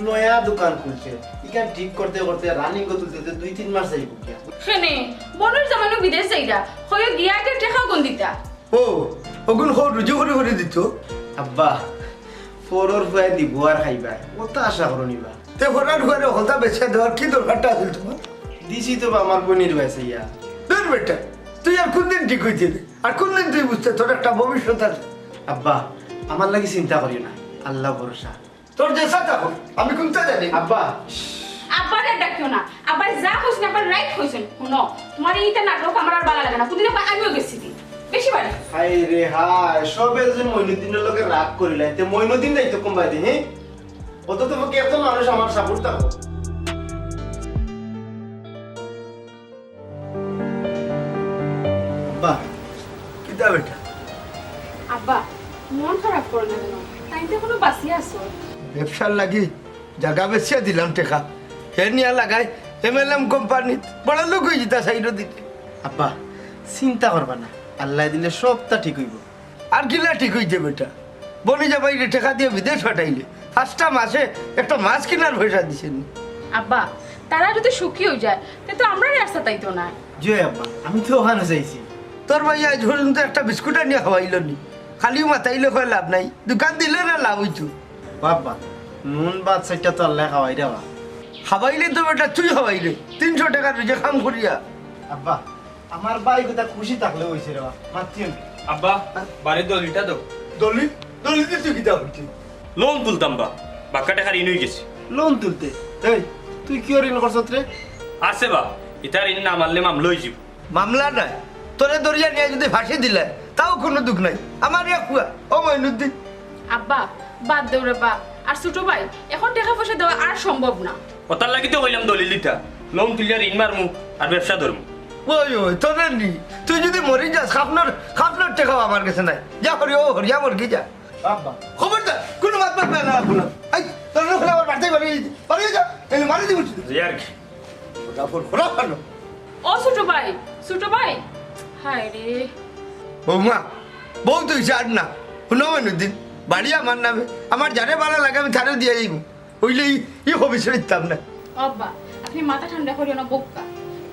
নয়া দোকান খুলছে ইখান ঠিক করতে করতে রানিং তুলতে 2-3 মাস যাইব গিয়া সেনে বনুর জামানো বিদেশ যাইরা হয়ে গিয়া আগে টেকা কোন দিতা ও ওগুন হো রুজু করে দিত আব্বা ফোরর ফুয়াই দিব আর খাইবা কত আশা করো নিবা তে ফরার ঘরে হলতা বেচে দেওয়ার কি দরকারটা আছিল তোমার দিছি তো বা আমার বোনের বাইছে ইয়া তোর বেটা তুই আর কোন দিন ঠিক হইছিলি আর কোন দিন তুই বুঝতে তোর একটা ভবিষ্যৎ আছে আব্বা আমার লাগি চিন্তা করিও না আল্লাহ ভরসা তোর যে সাথে আমি কোনটা জানি আব্বা আব্বারে ডাকিও না আব্বা যা কইছেন আব্বা রাইট কইছেন শুনো তোমার এইটা নাটক আমার আর ভালো লাগে না কোনদিন আমিও গেছি বেশি বাড়ি হাই রে হাই সবে যে মইনুদ্দিনের লগে রাগ করিলাই তে মইনুদ্দিন দাইতো কমবাই দে হ্যাঁ অত তো কি এত মানুষ আমার সাপোর্ট থাকো আব্বা কিতা বেটা আব্বা মন খারাপ করো না কেন তাই তো কোনো বাসি আছো ব্যবসার লাগি জায়গা বেচিয়া দিলাম টেকা হে নিয়া লাগাই MLM কোম্পানিত বড় লোক হয়ে যেতা সাইড দিতে আব্বা চিন্তা করবা না আল্লাহ দিলে সবটা ঠিক হইব আর কিলা ঠিক হইছে বেটা বনি যাবাই টেকা দিয়ে বিদেশ পাঠাইলে 5টা মাসে একটা মাছ কেনার পয়সা দিছেন আব্বা তারা যদি সুখী হয়ে যায় তাই তো আমরা রাস্তা তাই তো না জয় আব্বা আমি তো ওখানে যাইছি তোর ভাই আজ পর্যন্ত একটা বিস্কুট নিয়ে খাওয়াইল নি খালিও মাথাইলে কয় লাভ নাই দোকান দিলে না লাভ হইতো বাবা নুন ভাত সেটা তো আল্লাহ খাওয়াই দেওয়া খাওয়াইলে তো বেটা তুই খাওয়াইলে 300 টাকা রুজে কাম করিয়া আব্বা আমার ভাই কথা খুশি থাকলে হইছে রে মাতিও আব্বা বাড়ির দলিলটা দাও দলি দলি তুই কিতা করছি লোন তুলতাম বা বাক্কা টাকা ঋণ হয়ে গেছে লোন তুলতে এই তুই কি ঋণ করছত রে আছে বা ইতার ঋণ না মারলে মামলা হয়ে যাব মামলা নাই তোরে দরিয়া নিয়ে যদি ফাঁসি দিলে তাও কোনো দুঃখ নাই আমার ইয়া কুয়া ও মইনুদ্দিন আব্বা বাদ দেও রে বা আর ছোট ভাই এখন টাকা পয়সা দেওয়া আর সম্ভব না ওটার লাগি তো হইলাম দলিল দিতা লোন তুলিয়া ঋণ মারমু আর ব্যবসা ধরমু ওই ওই তোদের নি তুই যদি মরি যাস খাপনার টেকাও আমার কাছে নাই যা করি ও হরিয়া মর কি যা আব্বা খবরদার কোনো মাত মাত না বলো এই তোর লোক আমার বাড়তে পারি যা এই মারি দিবি যে আর কি ওটা খোলা ভালো ও ছোট ভাই হায় রে বৌমা বউ তুই ছাড় না শুনো মইনুদ্দিন বাড়ি আমার নামে আমার যারে ভালো লাগে আমি তারে দিয়ে যাইব হইলে ই হবি ছেড়িতাম না আব্বা আপনি মাথা ঠান্ডা করিও না বোকা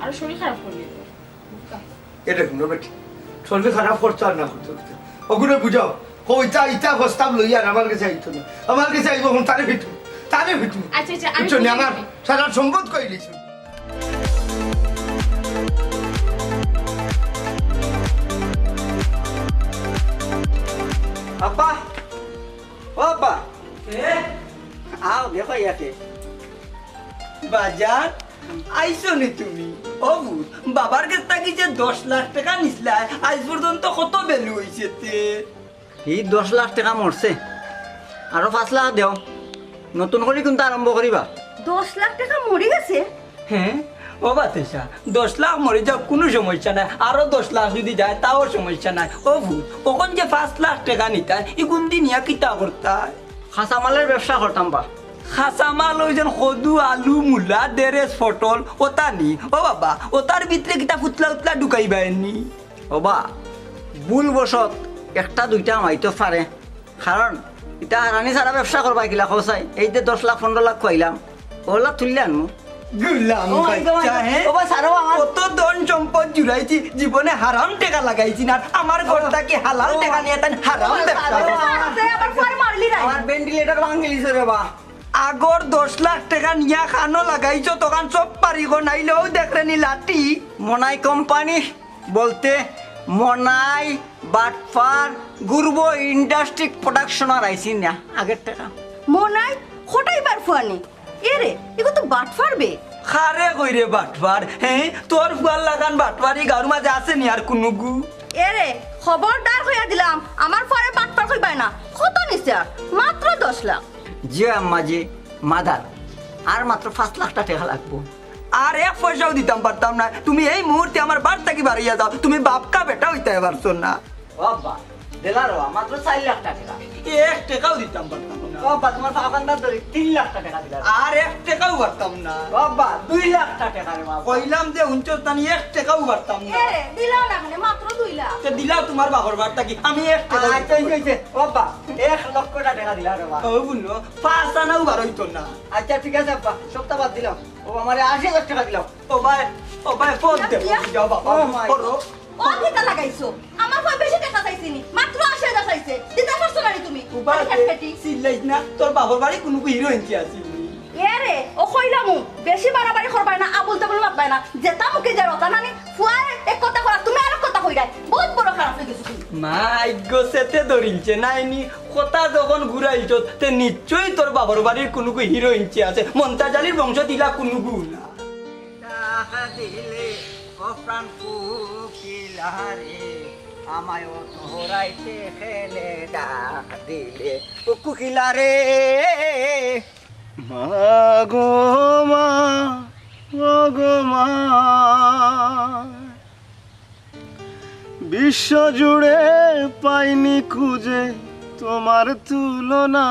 আর শরীর খারাপ করলি বোকা এটা শুনো বেটি শরীর খারাপ করতো আর না করতো ওগুলো বুঝাও ওইটা ইটা প্রস্তাব লইয়া আমার কাছে আইতো না আমার কাছে আইব তারে ভিতু আচ্ছা আচ্ছা আমি বুঝছো নি আমার সারা সম্পদ কইলিছ আব্বা ও আব্বা আও দেখো ইয়াকে বাজার আইসো নি তুমি ও বাবার কাছ থেকে যে 10 লাখ টাকা নিছিলা আজ পর্যন্ত কত ভ্যালু হইছে তে এই 10 লাখ টাকা মরছে আরো 5 লাখ দেও নতুন করে কিন্তু আরম্ভ করিবা 10 লাখ টাকা মরে গেছে হ্যাঁ ও বাতেশা 10 লাখ মরে যাও কোনো সমস্যা নাই আরো 10 লাখ যদি যায় তাও সমস্যা নাই ও ওখন যে 5 লাখ টাকা নিতা ইগুন দিন ইয়া কিতা করতা খাসা মালের ব্যবসা করতাম বা খাসামাল ওই যেন সদু আলু মূলা দেরেজ পটল ওটা নি ও বাবা ওটার ভিতরে কিতা ফুটলা উতলা ঢুকাইবা নি ওবা ভুল বসত একটা দুইটা মাইতো পারে কারণ এটা রানী সারা ব্যবসা করবা কিলা খসাই এই যে 10 লাখ 15 লাখ খুয়াইলাম ওলা তুললে আনমু গুলাম ও my God, বাচ্চা হ্যাঁ ওবা সারো আমার কত ধন সম্পদ জুড়াইছি জীবনে হারাম টাকা লাগাইছি না আমার ঘরটা কি হালাল টাকা নিয়ে তাই হারাম ব্যবসা করে। আবার পরে মারলি না আমার ভেন্টিলেটর ভাঙিলিছে রে বা আগর 10 লাখ টাকা নিয়া খানো লাগাইছো তখন সব পারিগো নাইলেও দেখরে নি লাঠি মনাই কোম্পানি বলতে মনাই বাটফার গুরব ইন্ডাস্ট্রি প্রোডাকশনার আইসি না আগের টাকা মনাই খোটাই বার ফুয়ানি এরে এগো তো বাট ফারবে খারে কইরে বাটবার হ্যাঁ তোর ফুয়ার লাগান বাটবারি গাঁর মাঝে আছে নি আর কোনো গু এরে খবরদার হইয়া দিলাম আমার পরে বাট ফার কইবাই না কত নিছে আর মাত্র 10 লাখ যে আম্মা যে মাদার আর মাত্র 5 লাখ টাকা লাগবো আর এক পয়সাও দিতাম পারতাম না তুমি এই মুহূর্তে আমার বাড়িতে কি বাড়িয়ে যাও তুমি বাপকা বেটা হইতে পারছো না বাবা দিলারো মাত্র 4 লাখ টাকা এক টাকাও দিতাম পারতাম না বাবা তোমার ফাঁকান্দার ধরে 3 লাখ টাকা দিলার আর এক টাকাও পারতাম না বাবা 2 লাখ টাকা রে বাবা কইলাম যে উঞ্চস্থানি এক টাকাও পারতাম না এরে দিলাও না মানে মাত্র 2 লাখ তে দিলাও তোমার বাপর বার থাকি আমি এক টাকা আচ্ছা এই হইছে বাবা 1 লক্ষ টাকা দিলা রে বা ও বুনো পাঁচ আনাও বার হইতো না আচ্ছা ঠিক আছে আব্বা সপ্তাহ বাদ দিলাম ও আমারে 80,000 টাকা দিলাম ও ভাই ফোন দে যাও বাবা Oh my করো ও কিতা লাগাইছো আমার কই বেশি টাকা চাইছিনি মাত্র 80,000 চাইছে দিতে পারছো না তুমি উবা খেটখেটি সিল্লাইছ না তোর বাপর বাড়ি কোনো হিরোইন কি আছে এরে ও কইলামু বেশি বাড়াবাড়ি করবাই না আবুল তাবুল মাতবাই না যেটা মুখে যা রতা নানি ফুয়ায় এক কথা করা তুমি আর এক কথা কইরাই বহুত বড় খারাপ হয়ে গেছো তুমি মাইগো সেতে ধরিলছে নাইনি কথা যখন ঘুরাইছ তে নিশ্চয়ই তোর বাবার বাড়ির কোনো হিরোইন আছে মন্তাজালির বংশ দিলা কোনো না টাকা দিলে ও প্রাণ কুকিলারে আমায় তোরাইতে খেলে ডাক দিলে ও কুকিলারে মা গো মা ও গো মা বিশ্ব জুড়ে পাইনি খুঁজে তোমার তুলনা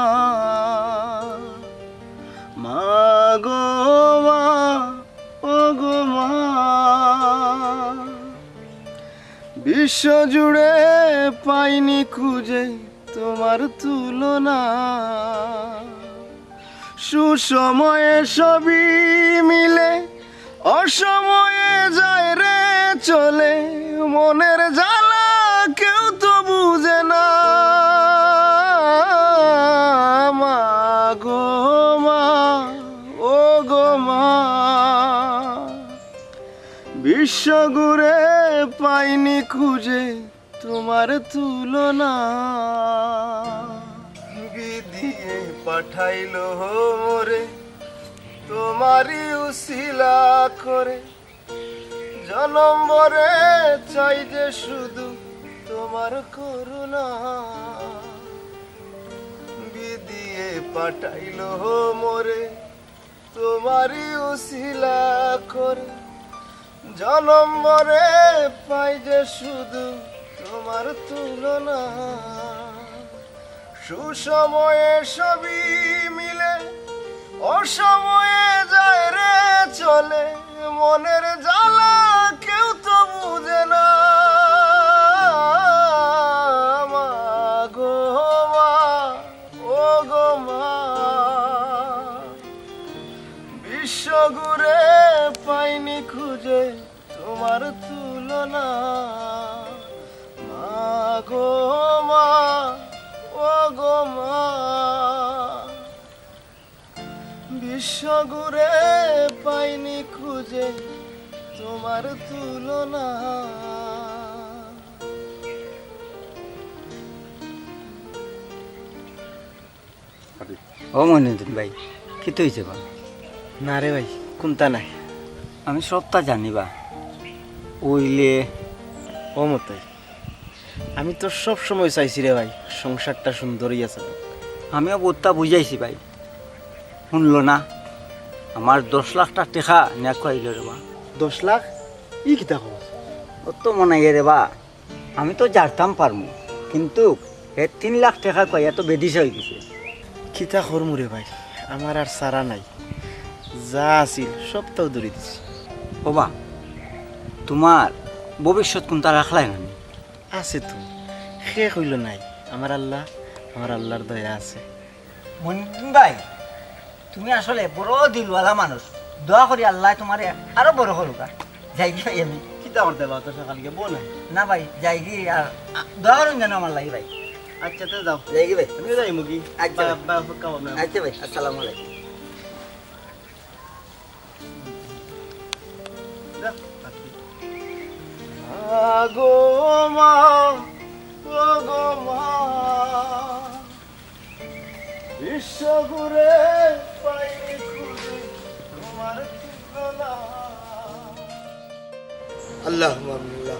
মা গো মা ও গো মা বিশ্ব জুড়ে পাইনি খুঁজে তোমার তুলনা সুসময়ে সবই মিলে অসময়ে যায় রে চলে মনের জ্বালা কেউ তো বুঝে না মা গো মা ও গো মা বিশ্ব ঘুরে পাইনি খুঁজে তোমার তুলনা দিয়ে পাঠাইলো মোরে তোমারই উসিলা করে জনম ভরে চাই যে শুধু তোমার করুণা বিদিয়ে পাঠাইলো মোরে তোমারই উসিলা করে জনম ভরে পাই যে শুধু তোমার তুলনা সুসময়ে সবই মিলে অসময়ে যায় রে চলে মনের জ্বালা কেউ তো বুঝে না মা গো মা ও গো মা বিশ্ব ঘুরে পাইনি খুঁজে তোমার তুলনা মা গো মা ও গো মা বিশ্ব ঘুরে পাইনি খুঁজে তোমার তুলনা ও মনিদিন ভাই কি তো হয়েছে বা না রে ভাই কোনটা নাই আমি সবটা জানিবা ওইলে ও মতোই আমি তো সব সময় চাইছি রে ভাই সংসারটা সুন্দরই আছে আমিও বোধটা বুঝাইছি ভাই শুনলো না আমার 10 লাখ টাকা নেক কইল রে বা 10 লাখ ই কিতা খবর অত মনে রে বা আমি তো জানতাম পারমু কিন্তু 3 লাখ টাকা কই এত বেদিস হয়ে গেছে কিতা করমু রে ভাই আমার আর সারা নাই যা আছিল সবটাও দূরে দিছি বাবা তোমার ভবিষ্যৎ কোনটা রাখলাই না আছে তো সে কইল নাই আমার আল্লাহর দয়া আছে মনিদিন ভাই তুমি আসলে বড় দিলওয়ালা মানুষ দোয়া করি আল্লাহ তোমার আরো বড় করুকা যাই কি ভাই আমি কিতা করতে বা তো সকালকে বল না না ভাই যাই কি আর দোয়া করুন যেন আমার লাগি ভাই আচ্ছা তো যাও যাই কি ভাই আমিও যাই মুগি আচ্ছা। কাম না আচ্ছা ভাই আসসালামু আলাইকুম গো মা ও গো মা বিশ্ব ঘুরে পাইনি খুঁজে তোমার তুলনা আল্লাহ মামুল্লাহ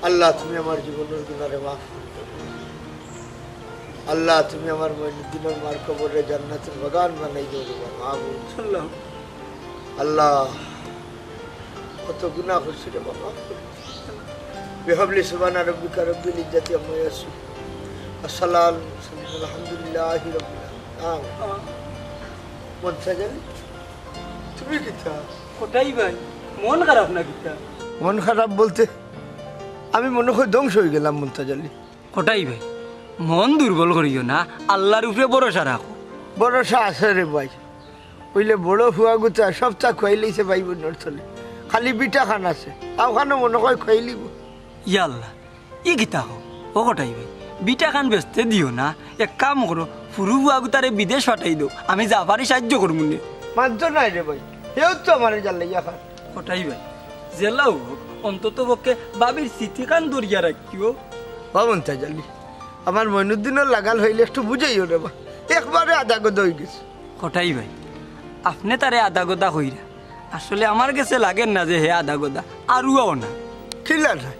আল্লাহ তুমি আমার জীবনের গুনারে মাফ করে দাও। আল্লাহ তুমি আমার মঈনুদ্দিনের মার কবরে জান্নাতের বাগান বানাই দিও রে বাবা মাহবুব আল্লাহ কত গুনাহ করছি রে বাবা বিহাবলি সুবহান রাব্বিকা রব্বিল ইজ্জাতি আম্মা ইয়াসিফুন আসসালামু আলহামদুলিল্লাহি রাব্বিল আলামিন মন সাজালি তুমি কিতা ওটাই ভাই মন খারাপ না কিতা মন খারাপ বলতে আমি মনে হয় ধ্বংস হয়ে গেলাম মুন্তাজ আলী। ওটাই ভাই মন দুর্বল করিও না, আল্লাহর উপরে ভরসা রাখো। ভরসা আছে রে ভাই, ওইলে বড় হুয়া গুতা সব চা খুয়াইলেছে ভাই বোনের চলে, খালি বিটা খান আছে ওখানে মনে হয় খুয়াইলিব। ইয়াল্লা ই গীতা হো ও কটাই ভাই বিটা খান বেচতে দিও না, এক কাম করো ফুরু বুয়াগুতারে বিদেশ পাঠাই দো, আমি যা পারি সাহায্য করবো নে। মানছ নাই রে ভাই, এও তো আমার জ্বালাইয়া খান। কটাই ভাই জেলাও হোক অন্তত পক্ষে বাবির স্মৃতি খান দরিয়া রাখিও। বা মুন্তাজ আলী আমার মইনুদ্দিনের লাগাল হইলে একটু বুঝাইও রে বা, একবারে আধা গদ হয়ে গেছে। কটাই ভাই আপনি তারে আদা গোদা হইরা, আসলে আমার কাছে লাগেন না যে হে আদা গোদা আরুও না। খিলার নাই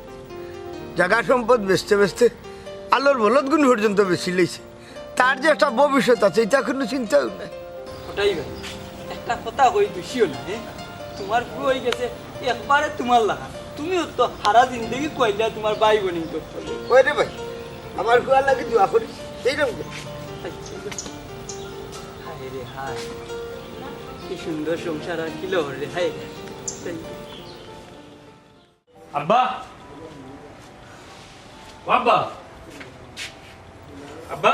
জায়গা সম্পদ বেচতে বেচতে আলোর বলদ গুণ পর্যন্ত বেশি লইছে, তার যে একটা ভবিষ্যৎ আছে এটা কোনো চিন্তাও নাই। ওটাই ভাই একটা কথা কই দুষিও না, তোমার পুরো হয়ে গেছে একবারে তোমার লাগা, তুমিও তো সারা জিন্দগি কইলা তোমার ভাই বোনি করতে। ওই রে ভাই আমার খুয়া লাগে দোয়া করিস এইরকম। হায় রে হায় কি সুন্দর সংসার আর কি লোর রে হায়। আব্বা আব্বা আব্বা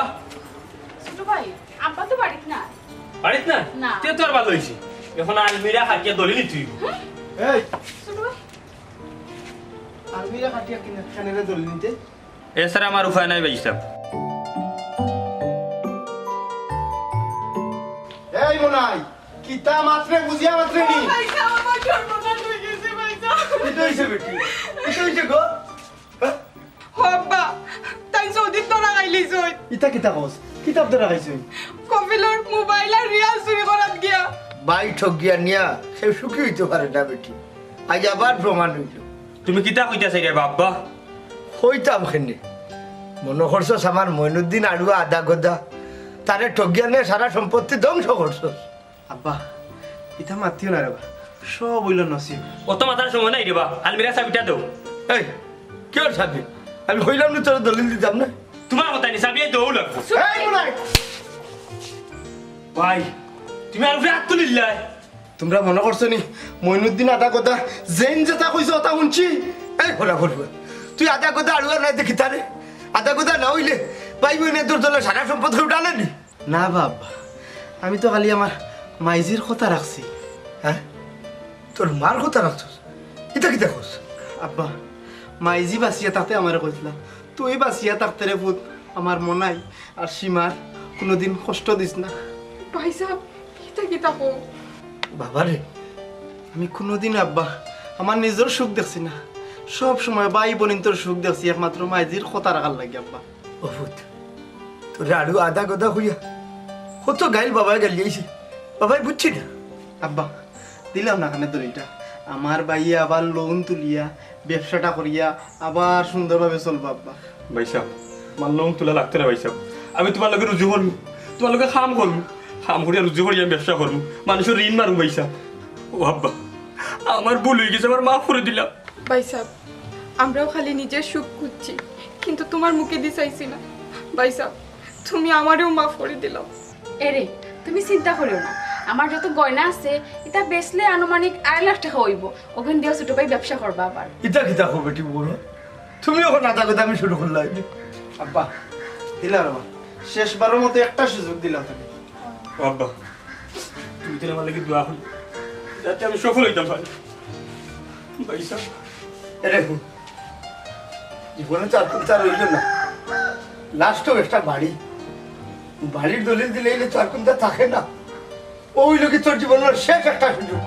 ছোট ভাই আব্বা তো বাড়িতে না। বাড়িত না না। তে তোর ভালো হইছে, এখন আলমিরা খাটিয়া দলিলি তুই এই ছোট ভাই আলমিরা কাটিয়া কিনে খানেরে দল নিতে এছাড়া আমার উপায় নাই ভাই সাহেব। এই মনাই কিতা মাত্রে বুঝিয়া মাত্রে নি ভাইসা আমার সর্বনাশ হয়ে গেছে ভাইসা। এটা হইছে বেটি, এটা হইছে গো। হব্বা তাই সৌদি তোরা গাইলি জয় ইতা কিতা কস কিতাব ধরা খাইছো কপিলর মোবাইল আর রিয়াল চুরি করাত গিয়া। বাই ঠকিয়া নিয়া সে সুখী হইতে পারে না বেটি, আজ আবার প্রমাণ হইল। তুমি কিতা কইতাছ রে বাবা? হইতাম খেনে মনে করছস আমার মইনুদ্দিন আড়ুয়া আদা গদা তারে ঠকিয়া নিয়ে সারা সম্পত্তি ধ্বংস করছস। আব্বা ইতা মাতিও না রে বা, সব হইল নসিব। অত মাথার সময় নাই রে বা, আলমিরা চাবিটা দাও। এই কেউ সাবি আমি হইলাম না তোর দলিল দিতাম না। তোমার কথা নি চাবিয়ে দৌ লাগবো। এই মনাই ভাই তুমি আর উপরে হাত তুলিল্লাই। তোমরা মনে করছো নি মইনুদ্দিন আদা কথা জেন যেটা কইছো ওটা শুনছি? এই ফোলা ফলবে তুই আদা গদা আড়ুয়া নাই দেখি তারে, আদা গদা না হইলে পাইবি না তোর দলে সারা সম্পদ উঠালে নি। না বাপ, আমি তো খালি আমার মাইজির কথা রাখছি। হ্যাঁ তোর মার কথা রাখছস, এটা কি দেখোস? আব্বা মাইজি বাঁচিয়া তাতে আমার কইছিলাম তুই বাঁচিয়া থাকতে রে পুত, আমার মনাই আর সীমার কোনোদিন কষ্ট দিস না। ভাইসা এটা কি তাকো বাবারে আমি কোনোদিন আব্বা আমার নিজের সুখ দেখছি না, সব সময় ভাই বোনিন তোর সুখ দেখছি একমাত্র মাইজির কথা রাখার লাগে আব্বা। বহুত তোর আড়ু আদা গদা হইয়া কত গাইল বাবাই গালিয়েছে, বাবাই বুঝছি না। আব্বা দিলাম না খানে দড়িটা, আমার ভাইয়া আবার লোন তুলিয়া ব্যবসাটা করিয়া আবার সুন্দরভাবে চলবো আব্বা। ভাই সাহেব আমার লোন তোলা লাগতো না ভাই সাহেব, আমি তোমার লগে রুজু করবো, তোমার লগে খাম করবো, খাম করিয়া রুজু করিয়া আমি ব্যবসা করবো, মানুষের ঋণ মারবো ভাই সাহেব। ও আব্বা আমার ভুল হয়ে গেছে, আমার মাফ করে দিলাম। ভাইসা আমরাও খালি নিজের সুখ খুঁজছি কিন্তু তোমার মুখে দি চাইছি না। ভাইসা তুমি আমারেও মাফ করে দিলাম। এরে তুমি চিন্তা করিও না, আমার যত গয়না আছে এটা বেচলে আনুমানিক 2.5 লাখ টাকা হইব, ওখান দিয়ে ছোট ভাই ব্যবসা করবা আবার। ইটা কি দেখো বেটি বলো, তুমি এখন আদা গদা আমি শুরু করলাম। আব্বা দিলাম বাবা, শেষবারের মতো একটা সুযোগ দিলাম তুমি। ও আব্বা তুমি তো আমার লাগে দোয়া করি যাতে আমি সফল হইতাম পারি ভাই সাহেব। এরে জীবনে চার কুন্তা রইল না, লাস্টও একটা বাড়ি, বাড়ির দলিল দিলে চার কুন্তা থাকে না, ওই লোকে তোর জীবনের শেষ একটা সুযোগ।